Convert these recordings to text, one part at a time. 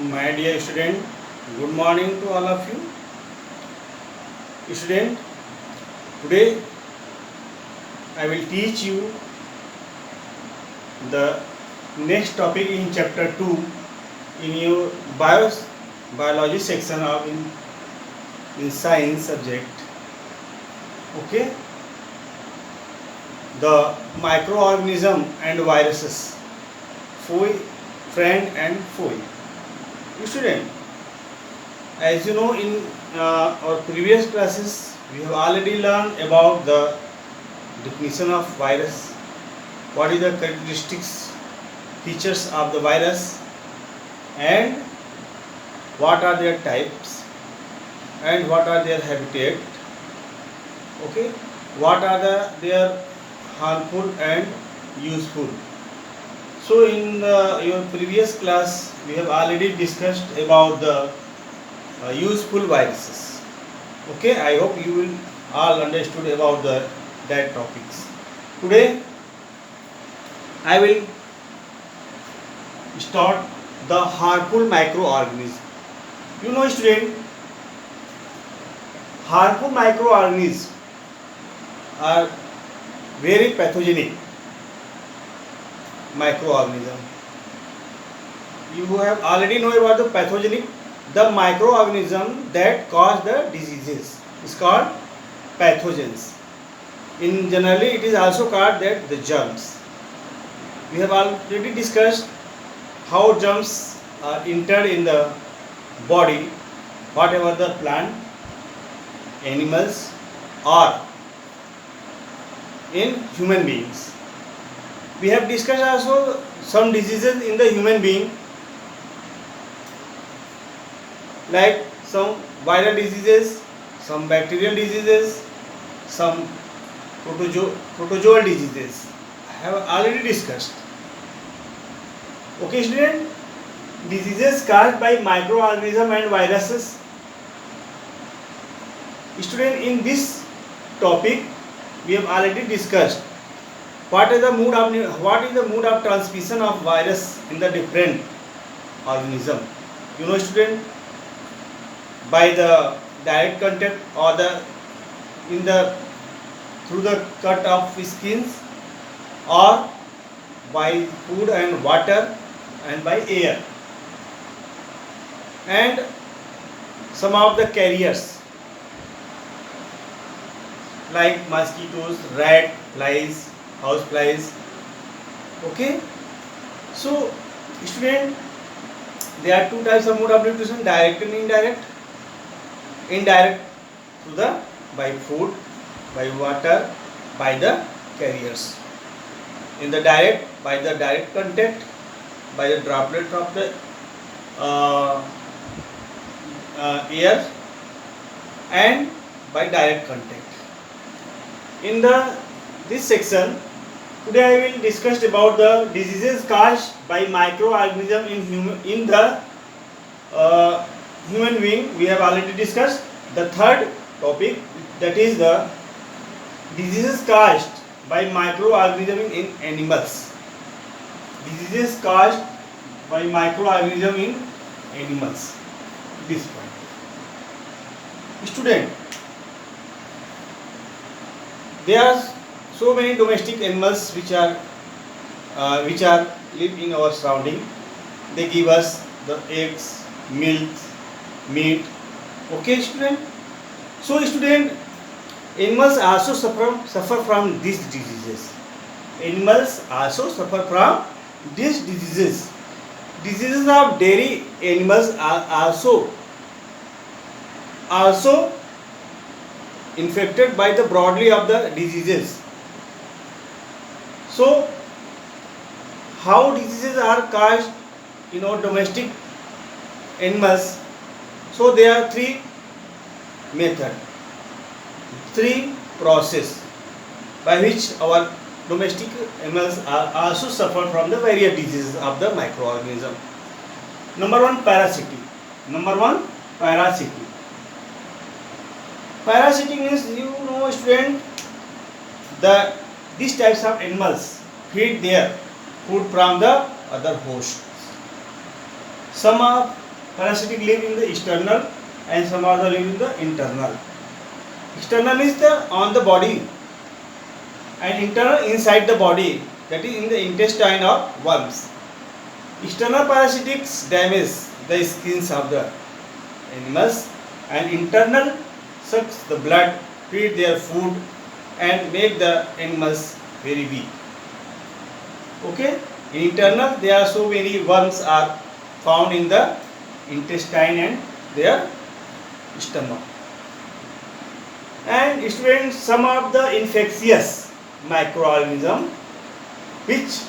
My dear student, good morning to all of you. Student, today I will teach you the next topic in chapter 2 in your biology section of in science subject. Okay, the microorganism and viruses, foe, friend and foe. Student, as you know, in our previous classes, we have already learned about the definition of virus, what is the characteristics, features of the virus, and what are their types, and what are their habitat. Okay, what are their harmful and useful. So, in your previous class, we have already discussed about the useful viruses. Okay, I hope you will all understood about that topics. Today I will start the harmful microorganism. You know, student, harmful microorganisms are very pathogenic microorganism. You have already know about the pathogenic. The microorganism that cause the diseases is called pathogens. In generally, it is also called that the germs. We have already discussed how germs are entered in the body, whatever the plant, animals, or in human beings. We have discussed also some diseases in the human being, like some viral diseases, some bacterial diseases, some protozoal diseases. I have already discussed. Okay, student, diseases caused by microorganisms and viruses. Student, in this topic, we have already discussed what is the mode of transmission of virus in the different organism. You know, student, by the direct contact or through the cut of skins, or by food and water and by air, and some of the carriers like mosquitoes, rat, flies, house flies. Okay, so student, there are two types of mode of nutrition: direct and indirect. Indirect through the by food, by water, by the carriers. In the direct, by the direct contact, by the droplet of the air, and by direct contact. In this section, today I will discuss about the diseases caused by microorganism in the human being. We have already discussed the third topic, that is the diseases caused by microorganism in animals. Diseases caused by microorganism in animals. This point. Student, there are so many domestic animals which are live in our surrounding. They give us the eggs, milk, meat. Okay, student. So, student, animals also suffer from these diseases. Animals also suffer from these diseases. Diseases of dairy animals are also infected by the broadly of the diseases. So, how diseases are caused in our domestic animals? So, there are three methods, three process by which our domestic animals are also suffer from the various diseases of the microorganism. Number one, parasitic. Parasitic means, you know, student, these types of animals feed their food from the other hosts. Some of Parasitic live in the external and some other live in the internal. External is the on the body and internal inside the body, that is in the intestine or worms. External parasitics damage the skins of the animals and internal sucks the blood, feed their food and make the animals very weak. Okay, in internal there are so many worms are found in the intestine and their stomach. And students, some of the infectious microorganisms which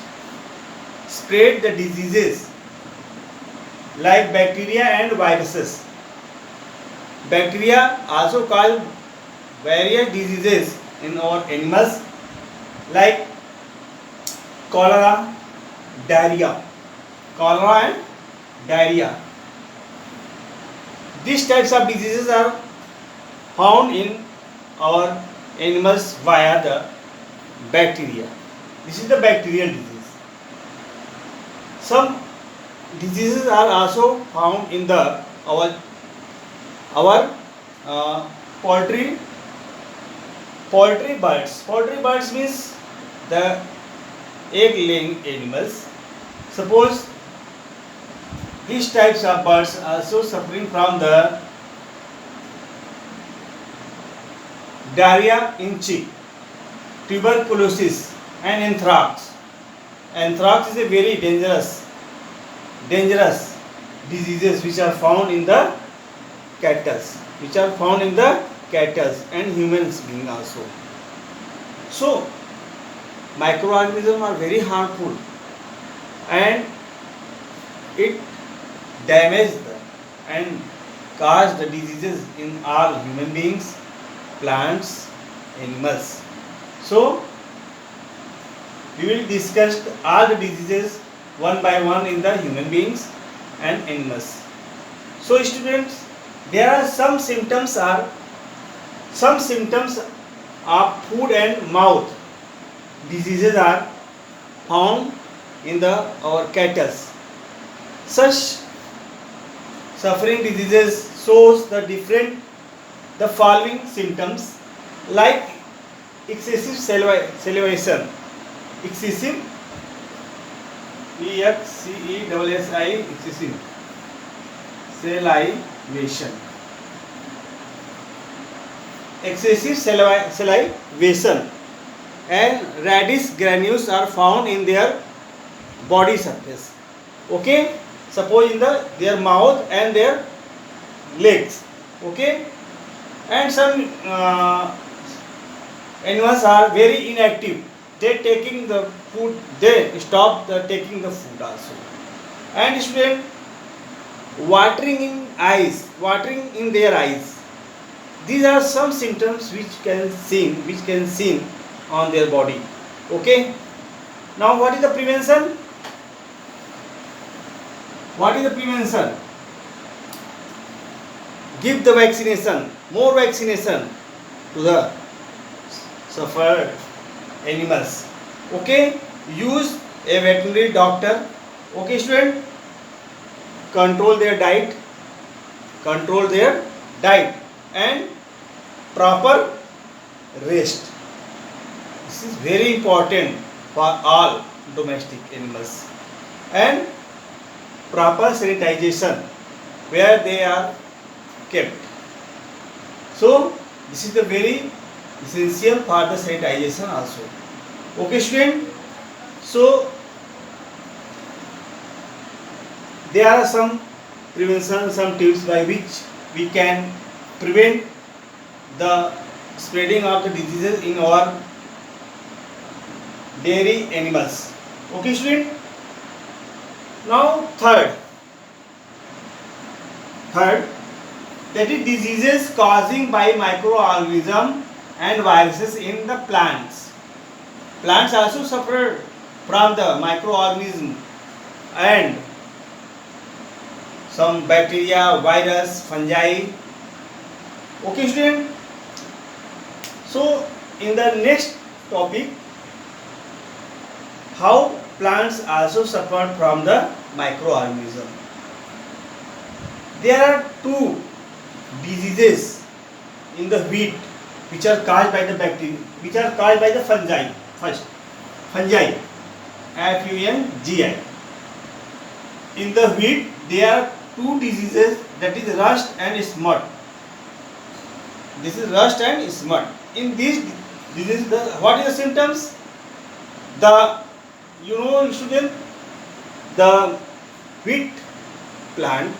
spread the diseases like bacteria and viruses. Bacteria also cause various diseases in our animals like cholera, diarrhea. Cholera and diarrhea. These types of diseases are found in our animals via the bacteria. This is the bacterial disease. Some diseases are also found in the our poultry birds. Poultry birds means the egg laying animals. Suppose these types of birds are also suffering from the diarrhea in chick, tuberculosis and anthrax. Anthrax is a very dangerous diseases which are found in the cattle, and humans being also. So microorganisms are very harmful and it damage and cause the diseases in all human beings, plants, animals. So we will discuss all the diseases one by one in the human beings and animals. So students, there are some symptoms of foot and mouth diseases are found in our cattle. Such suffering diseases shows the following symptoms like excessive salivation, excessive excessive salivation, and reddish granules are found in their body surface. Okay, suppose in their mouth and their legs. Okay, and some animals are very inactive. They taking the food, they stop taking the food also. And student, watering in their eyes. These are some symptoms which can seen on their body. Okay. Now what is the prevention? Give the vaccination, more vaccination to the suffered animals. Okay, use a veterinary doctor. Okay student, control their diet and proper rest. This is very important for all domestic animals. And proper sanitization where they are kept. So this is the very essential for the sanitization also. Okay student, so there are some prevention, some tips by which we can prevent the spreading of the diseases in our dairy animals. Okay student, now third, that is diseases causing by microorganism and viruses in the plants. Plants also suffer from the microorganism and some bacteria, virus, fungi. Okay student, so in the next topic, how plants also suffer from the microorganism. There are two diseases in the wheat which are caused by the bacteria, which are caused by the fungi. First, fungi, fungi. In the wheat, there are two diseases, that is rust and smut. This is rust and smut. In these diseases, what is the symptoms? Student, the wheat plant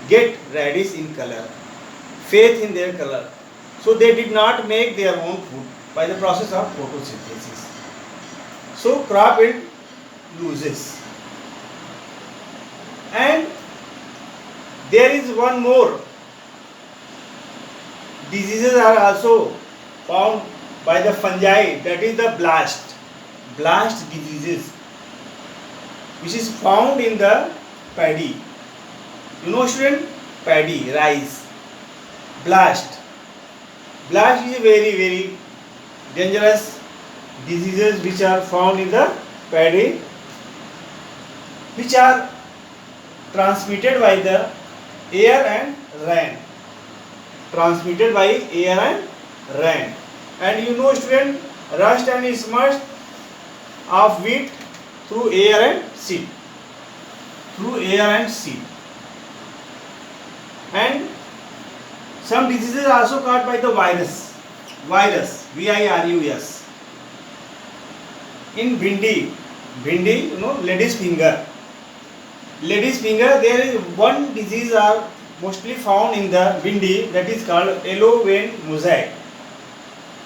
get reddish in color, fade in their color. So they did not make their own food by the process of photosynthesis. So crop yield loses. And there is one more. Diseases are also found by the fungi, that is the blast diseases, which is found in the paddy. Student, paddy, rice, blast is a very dangerous diseases which are found in the paddy, which are transmitted by the air and rain. And student, rust and smut of wheat through air and seed. And some diseases are also caused by the virus, virus. In bhindi, lady's finger, there is one disease are mostly found in the bhindi, that is called yellow vein mosaic.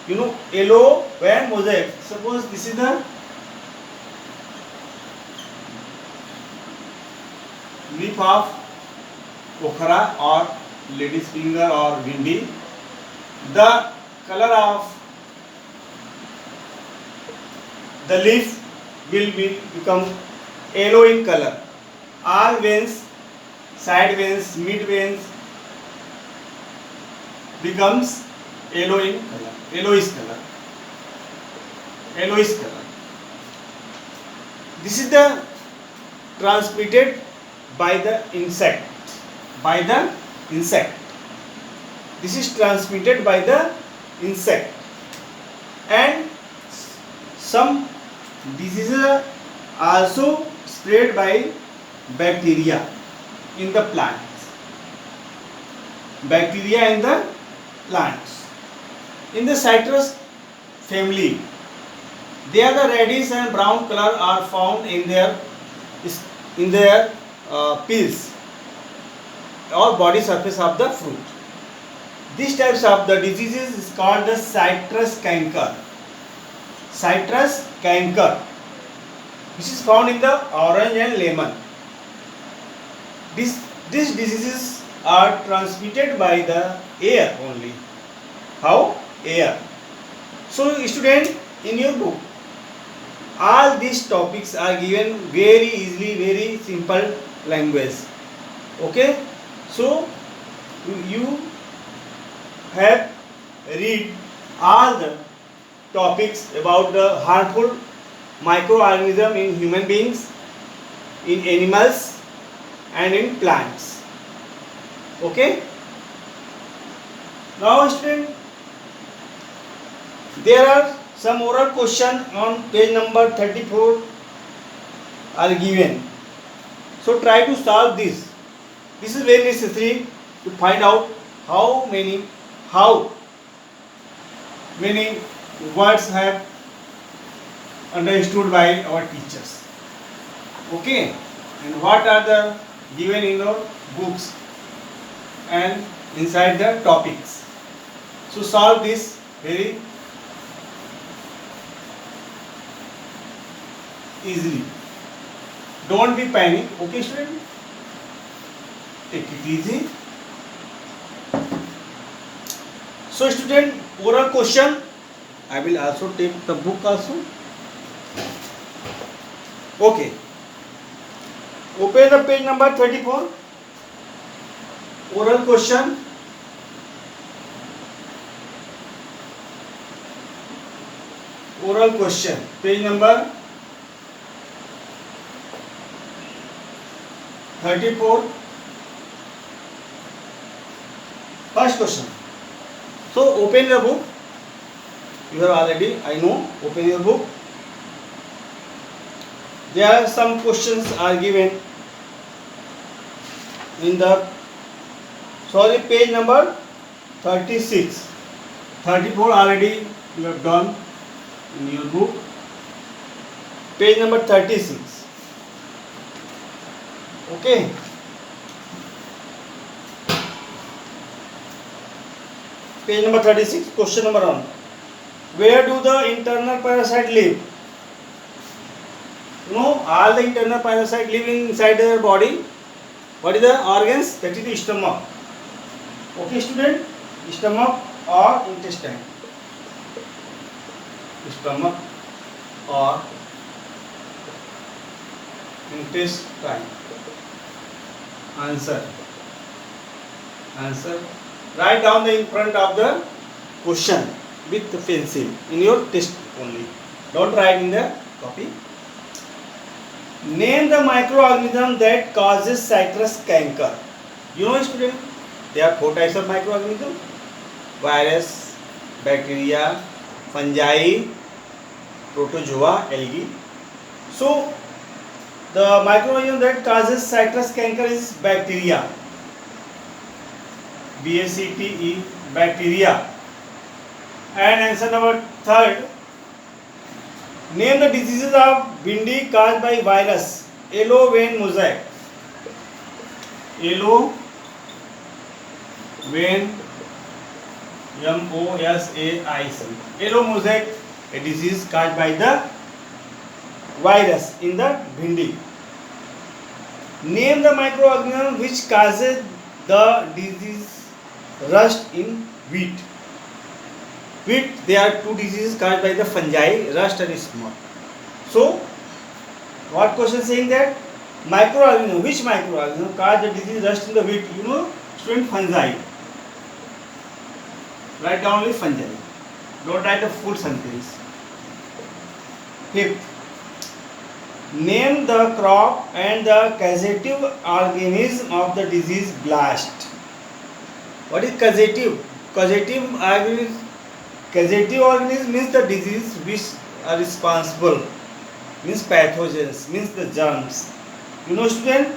Yellow vein mosaic. Suppose this is the leaf of okra or lady's finger or bhindi. The color of the leaf will become yellow in color. All veins, side veins, mid veins becomes yellowish color. This is the transmitted by the insect. This is transmitted by the insect. And some diseases are also spread by bacteria in the plants. In the citrus family, there the reddish and brown color are found in their peels or body surface of the fruit. These types of the diseases is called the citrus canker, which is found in the orange and lemon. These diseases are transmitted by the air only. How? Air. So student, in your book, all these topics are given very easily, very simple language. Okay? So you have read all the topics about the harmful microorganism in human beings, in animals and in plants. Okay? Now student, there are some oral question on page number 34 are given. So try to solve this. This is very necessary to find out how many words have understood by our teachers. Okay? And what are the given in your books and inside the topics. So solve this very easily. Don't be panic. Okay student? Take it easy. So student, oral question, I will also take the book also. Okay. Open the page number 34. Oral question. Page number 34. First question. So open your book. You have already, I know. Open your book. There are some questions are given in the page number 36. 34 already you have done in your book. Page number 36. Okay. Page number 36, question number 1. Where do the internal parasites live? You know, all the internal parasites live inside their body. What is the organs? That is the stomach. Okay, student? Stomach or intestine? Stomach or intestine? Answer. Write down in front of the question with the pencil in your test only. Don't write in the copy. Name the microorganism that causes citrus canker. You know, student, there are 4 types of microorganisms: virus, bacteria, fungi, protozoa, algae. So the microorganism that causes citrus canker is bacteria. BACTE, bacteria. And answer number 3rd. Name the diseases of bhindi caused by virus. Yellow vein mosaic. Yellow vein, MOSAIC. Yellow mosaic, a disease caused by the virus in the bhindi. Name the microorganism which causes the disease rust in wheat. Wheat, there are 2 diseases caused by the fungi, rust and smut. So, what question saying that microorganism, which microorganism caused the disease rust in the wheat? You know, student, fungi. Write down only fungi. Don't write the full sentence. 5th. Name the crop and the causative organism of the disease blast. What is causative? Causative organism means the disease which are responsible, means pathogens, means the germs. You know, student,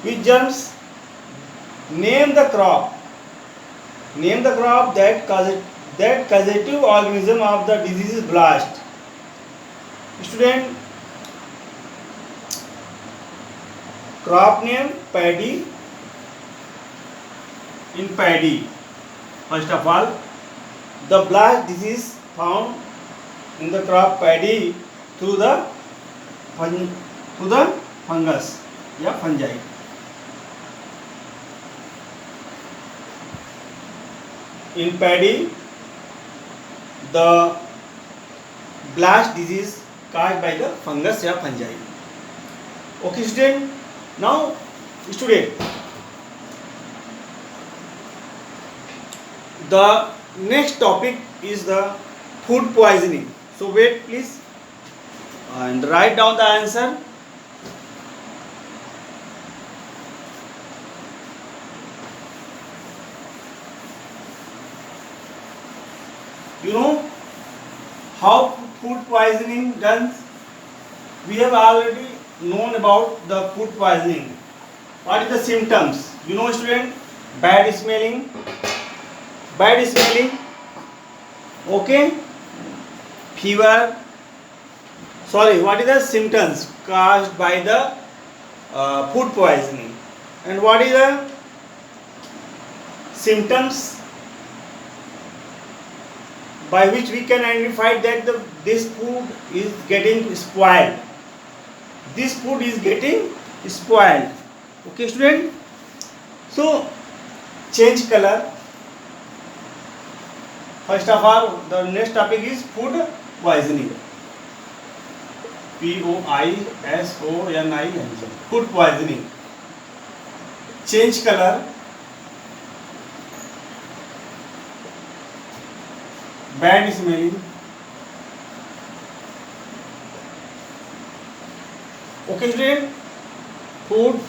which germs? Name the crop. Name the crop that causative organism of the disease is blast. Student, crop name paddy. In paddy, first of all, the blast disease found in the crop paddy through the fungus, fungi. In paddy, the blast disease caused by the fungus, fungi. Okay, student. Now, student, the next topic is the food poisoning. So wait please and write down the answer. You know how food poisoning done? We have already known about the food poisoning. What is the symptoms? You know, student, bad smelling, okay, fever. What is the symptoms caused by the food poisoning, and what is the symptoms by which we can identify that this food is getting spoiled. This food is getting spoiled. Okay, student. So change color. First of all, the next topic is food poisoning. POISONING. Food poisoning. Change color. Bad smelling. Okay, student. Food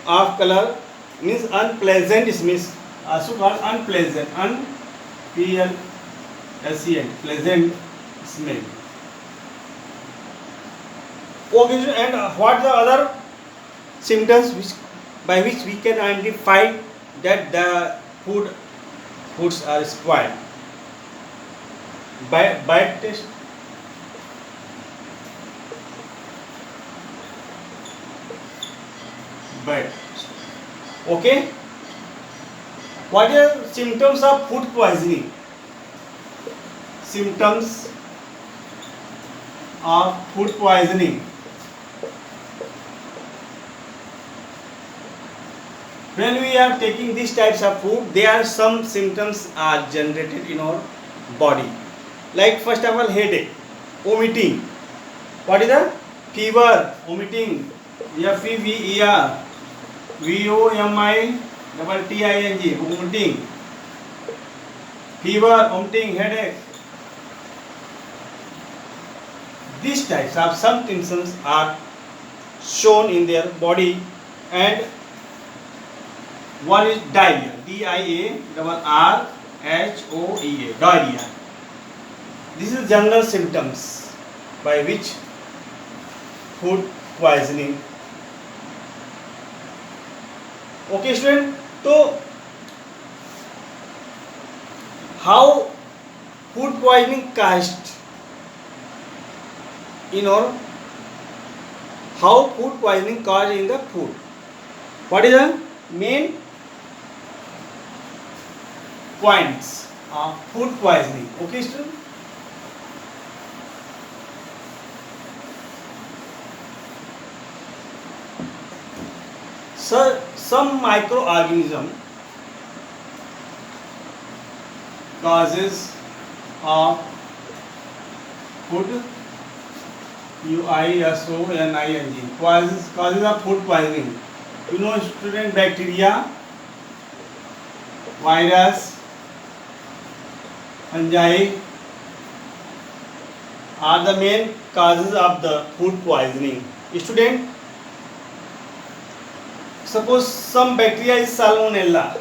of color means unpleasant smell, also called unpleasant, pleasant smell. Okay, and what the other symptoms which by which we can identify that the foods are spoiled? By bite test. Bite. Okay. What are symptoms of food poisoning? Symptoms of food poisoning. When we are taking these types of food, there are some symptoms are generated in our body. Like first of all, headache, vomiting. What is the fever, vomiting, fever, vomiting, vomiting, fever, vomiting, headache. These types of some symptoms are shown in their body, and one is diarrhea, diarrhea, diarrhea. This is general symptoms by which food poisoning. Okay, student. So, how food poisoning caused in or how food poisoning caused in the food? What is the main points of food poisoning? Okay, student. So, some microorganism causes of food causes of food poisoning. You know, student, bacteria, virus, fungi are the main causes of the food poisoning. Student, suppose some bacteria is salmonella,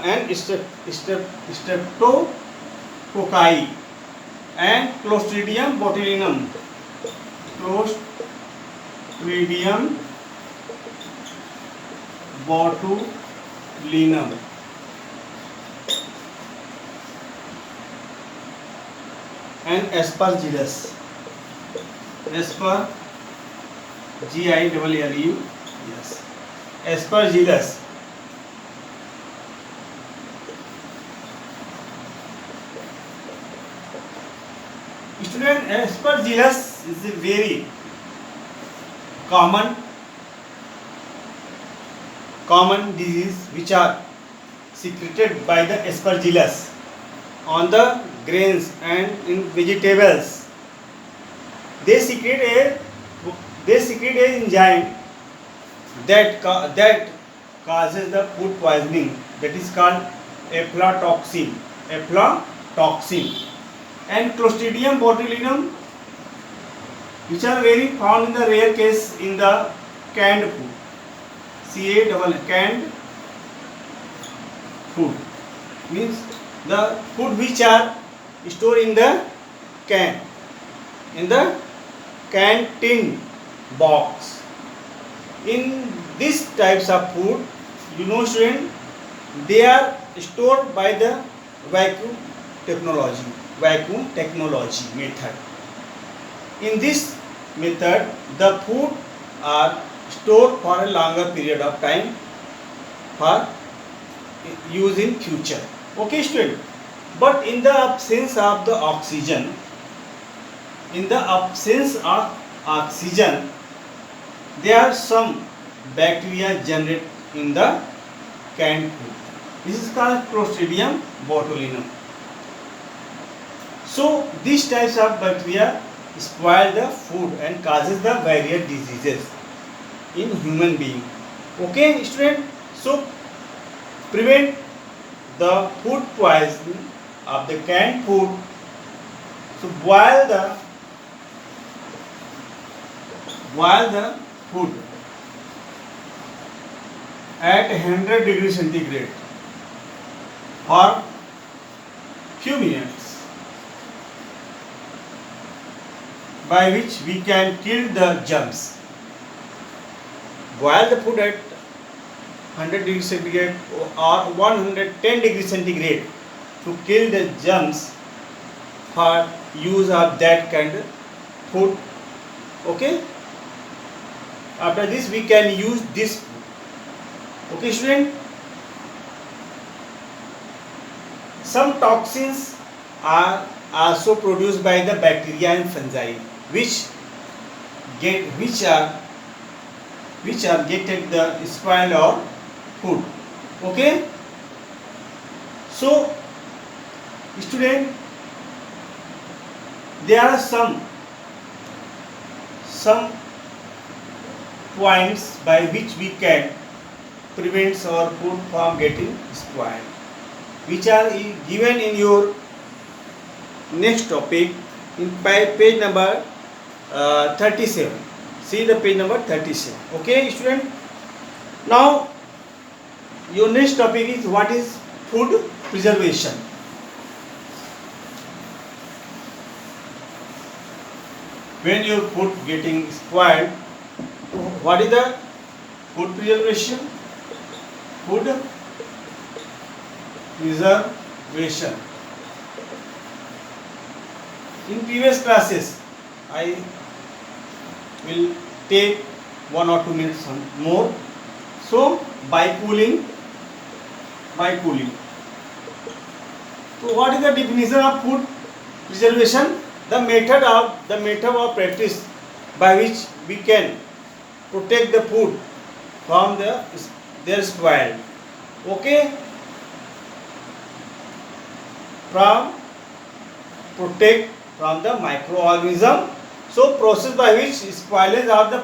and streptococci and Clostridium botulinum. And Aspergillus. Yes. Aspergillus. Student, Aspergillus is a very common disease which are secreted by the Aspergillus on the grains and in vegetables. They secrete a enzyme that causes the food poisoning, that is called aflatoxin. And Clostridium botulinum, which are very found in the rare case in the canned food. Canned food means the food which are stored in the can, in the canteen box. In these types of food, you know, student, they are stored by the vacuum technology method. In this method, the food are stored for a longer period of time for use in future. Okay, student. But in the absence of the oxygen, there are some bacteria generated in the canned food. This is called Clostridium botulinum. So these types of bacteria spoil the food and causes the various diseases in human being. Okay, student. So prevent the food poisoning of the canned food. So boil the boil the food at 100 degrees centigrade for few minutes, by which we can kill the germs. Boil the food at 100 degrees centigrade or 110 degrees centigrade to kill the germs for use of that kind of food. Okay, after this we can use this food. Okay student, some toxins are also produced by the bacteria and fungi which are get the spoil or food. Okay, so student, there are some points by which we can prevent our food from getting spoiled, which are given in your next topic in page number 37. See the page number 37. Okay student, now your next topic is what is food preservation. When your food getting spoiled, what is the food preservation? Food preservation. In previous classes, I will take 1 or 2 minutes more. So by cooling. So what is the definition of food preservation? The method of practice by which we can protect the food from their spoil. Okay, protect from the microorganism. So process by which spoilage of the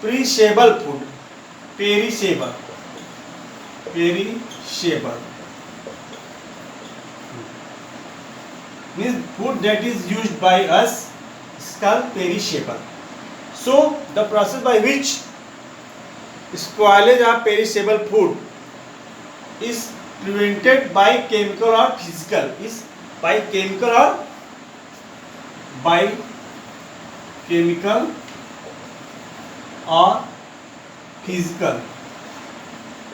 perishable food, perishable means food that is used by us is called perishable. So the process by which spoilage of perishable food is prevented by chemical or physical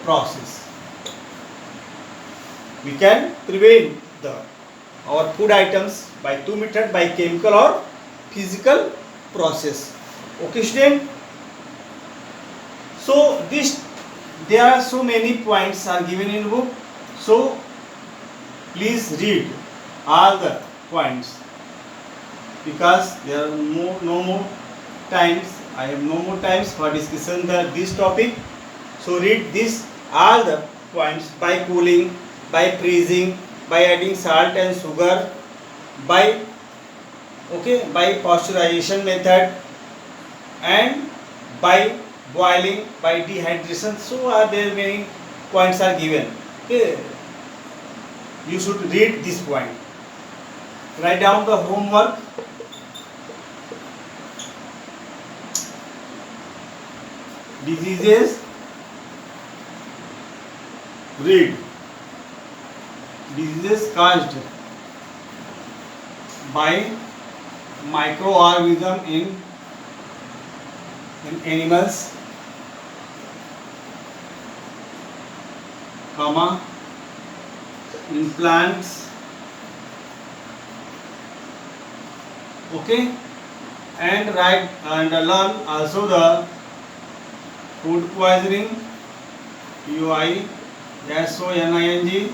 process. We can prevent our food items by two methods, by chemical or physical process. Okay student, so there are so many points are given in book, so please read all the points because there are no more times. I have no more times for discussion this topic. So read this all the points: by cooling, by freezing, by adding salt and sugar, by pasteurization method, and by boiling, by dehydration. So there many points are given. Okay, you should read this point. Write down the homework. Diseases. Read. Diseases caused by microorganism in animals, in plants. Okay, and write and learn also the food poisoning, POISONING,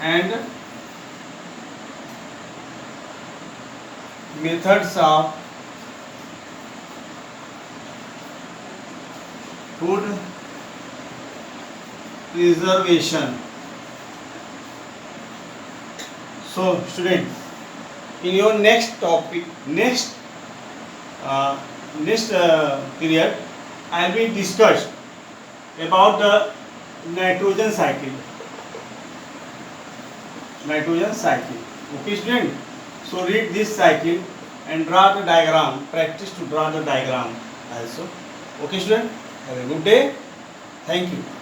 and methods of food preservation. So student, in your next topic, next period, I will be discussed about the nitrogen cycle. Okay student, so read this cycle and draw the diagram. Practice to draw the diagram also. Okay student, have a good day. Thank you.